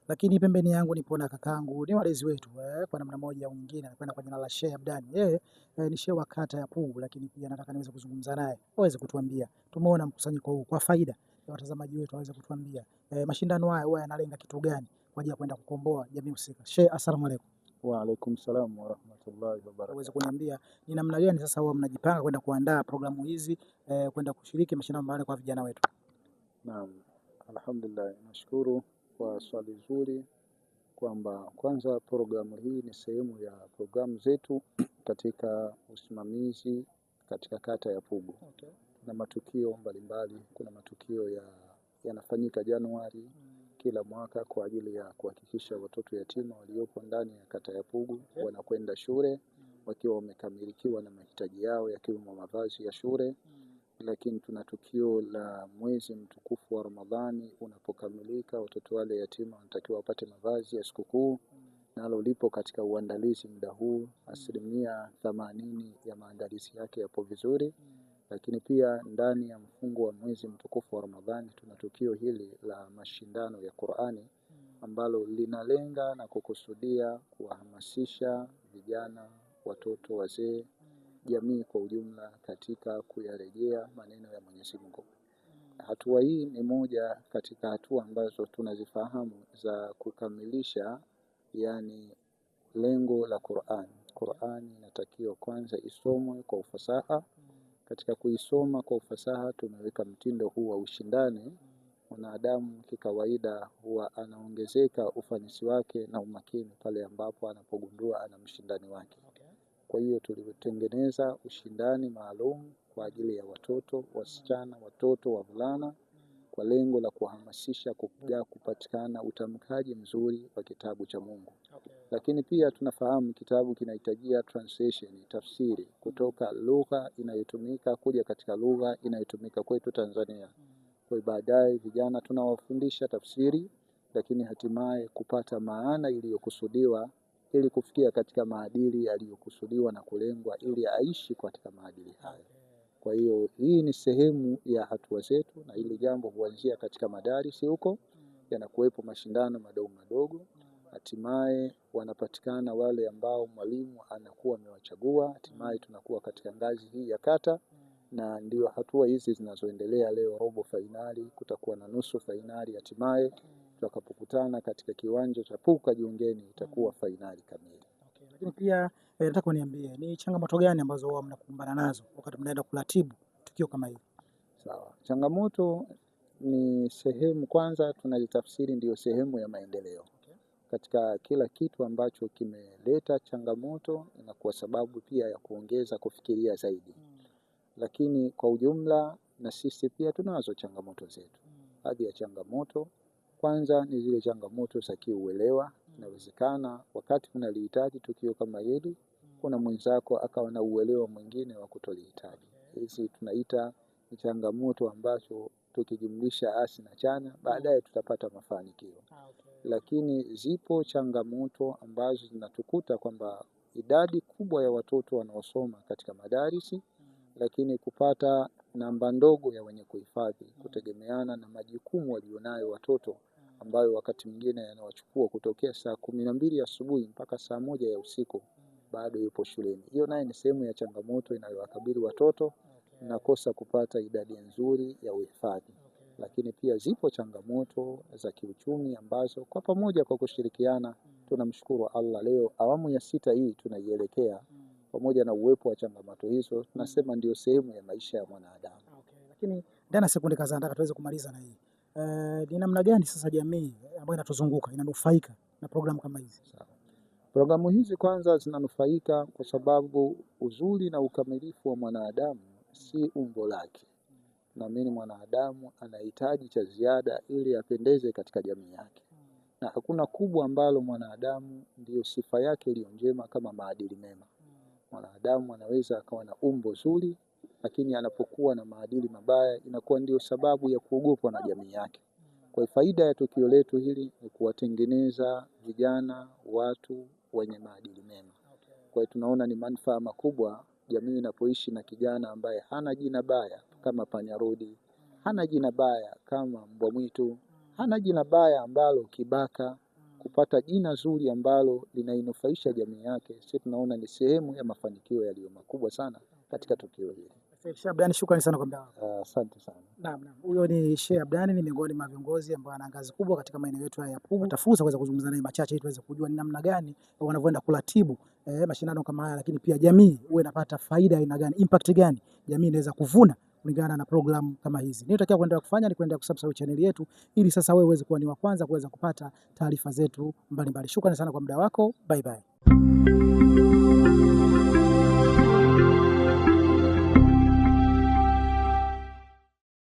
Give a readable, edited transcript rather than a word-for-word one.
Lakini pembeni yangu nipo na kakaangu, ni walezi wetu kwa namna moja au nyingine, anakwenda kwa jina la Sheikh Abdani. Yeye ni shehe wa kata ya Pugu, lakini pia nataka niweze kuzungumza naye aweze kutuambia, tumeona mkusanyiko huu kwa faida ya watazamaji wetu, aweze kutuambia mashindano haya huwa yanalenga kitu gani kwa ajili ya kwenda kukomboa jamii husika. Sheikh, asalamu alaykum. Wa alaikum salam wa rahmatullahi wa Uweze barakatuh. kuniambia ni namna gani sasa huwa mnajipanga kwenda kuandaa programu hizi kwenda kushiriki mashindano mbalimbali kwa vijana wetu? Naam, alhamdulillah, nashukuru kwa swali zuri kwamba kwanza programu hii ni sehemu ya programu zetu katika usimamizi katika kata ya Pugu. Okay. Na matukio mbalimbali, kuna matukio yanafanyika Januari kila mwaka kwa ajili ya kuhakikisha watoto yatima waliopo ndani ya kata ya Pugu wanakwenda shule wakiwa wamekamilikiwa na mahitaji yao yakiwemo mavazi ya shule. Lakini tuna tukio la mwezi mtukufu wa Ramadhani unapokamilika, watoto wale yatima wanatakiwa wapate mavazi ya sikukuu, nalo lipo katika uandalizi muda huu. 80% ya maandalizi yake yapo vizuri. Lakini pia ndani ya mfungo wa mwezi mtukufu wa Ramadhani tuna tukio hili la mashindano ya Qur'ani ambalo linalenga na kukusudia kuwahamasisha vijana, watoto, wazee, jamii kwa ujumla katika kuyarejea maneno ya Mwenyezi Mungu. Hatua hii ni moja katika hatua ambazo tunazifahamu za kukamilisha yani lengo la Qur'an. Qur'an inatakiwa kwanza isomwe kwa ufasaha. Katika kuisoma kwa ufasaha tumeweka mtindo huu wa ushindani. Mwanadamu kikawaida huwa anaongezeka ufanisi wake na umakini pale ambapo anapogundua ana mshindani wake. Kwa hiyo tulitengeneza ushindani maalum kwa ajili ya watoto, wasichana, watoto, wavulana kwa lengo la kuhamasisha kupatikana utamkaji mzuri wa kitabu cha Mungu. Lakini pia tunafahamu kitabu kinahitajia translation, tafsiri kutoka lugha inayotumika kuja katika lugha inayotumika kwetu Tanzania. Kwa baadaye vijana tunawafundisha tafsiri, lakini hatimaye kupata maana iliyokusudiwa ili kufikia katika maadili yaliyokusudiwa na kulengwa ili aishi katika maadili hayo. Kwa hiyo hii ni sehemu ya hatua zetu, na hili jambo huanzia katika madarisi huko, yanakuwepo mashindano madogo madogo. Hatimaye wanapatikana wale ambao mwalimu anakuwa amewachagua. Hatimaye tunakuwa katika ngazi hii ya kata, na ndio hatua hizi zinazoendelea. Leo robo fainali, kutakuwa na nusu fainali, hatimaye tutakapokutana katika kiwanja cha Pugu Jiungeni itakuwa fainali kamili. Okay. Lakini pia nataka uniambie ni changamoto gani ambazo huwa mnakumbana nazo wakati mnaenda kuratibu tukio kama hili? Sawa. Changamoto ni sehemu, kwanza tunalitafsiri ndio sehemu ya maendeleo. Okay. Katika kila kitu ambacho kimeleta changamoto inakuwa sababu pia ya kuongeza kufikiria zaidi. Lakini kwa ujumla na sisi pia tunazo changamoto zetu. Baadhi ya changamoto kwanza ni zile changamoto za kiuelewa. Inawezekana wakati unalihitaji tukio kama hili kuna mwenzako akawa na uelewa mwingine wa kutolihitaji. Hizi tunaita ni changamoto ambazo tukijumlisha asi na chanya baadaye tutapata mafanikio. Lakini zipo changamoto ambazo zinatukuta kwamba idadi kubwa ya watoto wanaosoma katika madarisi, lakini kupata namba ndogo ya wenye kuhifadhi kutegemeana na majukumu walionayo watoto ambayo wakati mwingine yanawachukua kutokea saa 12 asubuhi mpaka saa 1 ya usiku bado yupo shuleni. Hiyo naye ni sehemu ya changamoto inayowakabili watoto, nakosa kupata idadi nzuri ya uhifadhi. Lakini pia zipo changamoto za kiuchumi ambazo kwa pamoja kwa kushirikiana tunamshukuru Allah, leo awamu ya 6 hii tunaielekea pamoja na uwepo wa changamoto hizo tunasema ndio sehemu ya maisha ya mwanadamu. Okay. Lakini ndani ya sekunde kadhaa nataka tuweze kumaliza na hii. Ni namna gani sasa jamii ambayo inatuzunguka inanufaika na programu kama hizi? Sawa. Programu hizi kwanza zinanufaika kwa sababu uzuri na ukamilifu wa mwanadamu si umbo lake. Naamini mwanadamu anahitaji cha ziada ili apendeze katika jamii yake. Na hakuna kubwa ambalo mwanadamu ndiyo sifa yake iliyo njema kama maadili mema. Mwanadamu anaweza akawa na umbo zuri, lakini anapokuwa na maadili mabaya inakuwa ndio sababu ya kuogopwa na jamii yake. Kwa faida ya tukio letu hili ni kuwatengeneza vijana, watu wenye maadili mema. Kwa hiyo tunaona ni manufaa makubwa jamii inapoishi na kijana ambaye hana jina baya kama panyarodi, hana jina baya kama mbwa mwitu, hana jina baya ambalo kibaka, kupata jina zuri ambalo linainufaisha jamii yake, sisi tunaona ni sehemu ya mafanikio yaliyo makubwa sana katika tukio hili. Sheikh Abdani, shukrani sana kwa muda wako. Asante sana. Naam. Huyo ni Sheikh Abdani, ni miongoni mwa viongozi ambao ana ngazi kubwa katika maeneo yetu haya ya Pugu. Tutafuta kuweza kuzungumza naye machache ili tuweze kujua ni namna gani wanavyoenda kuratibu mashindano kama haya, lakini pia jamii huwa inapata faida aina gani, impact gani jamii inaweza kuvuna kulingana na program kama hizi. Nitakiwa kuendelea kufanya ni kuendelea kusubscribe channel yetu ili sasa wewe uweze kuwa ni wa kwanza kuweza kupata taarifa zetu mbalimbali. Shukrani sana kwa muda wako. Bye bye.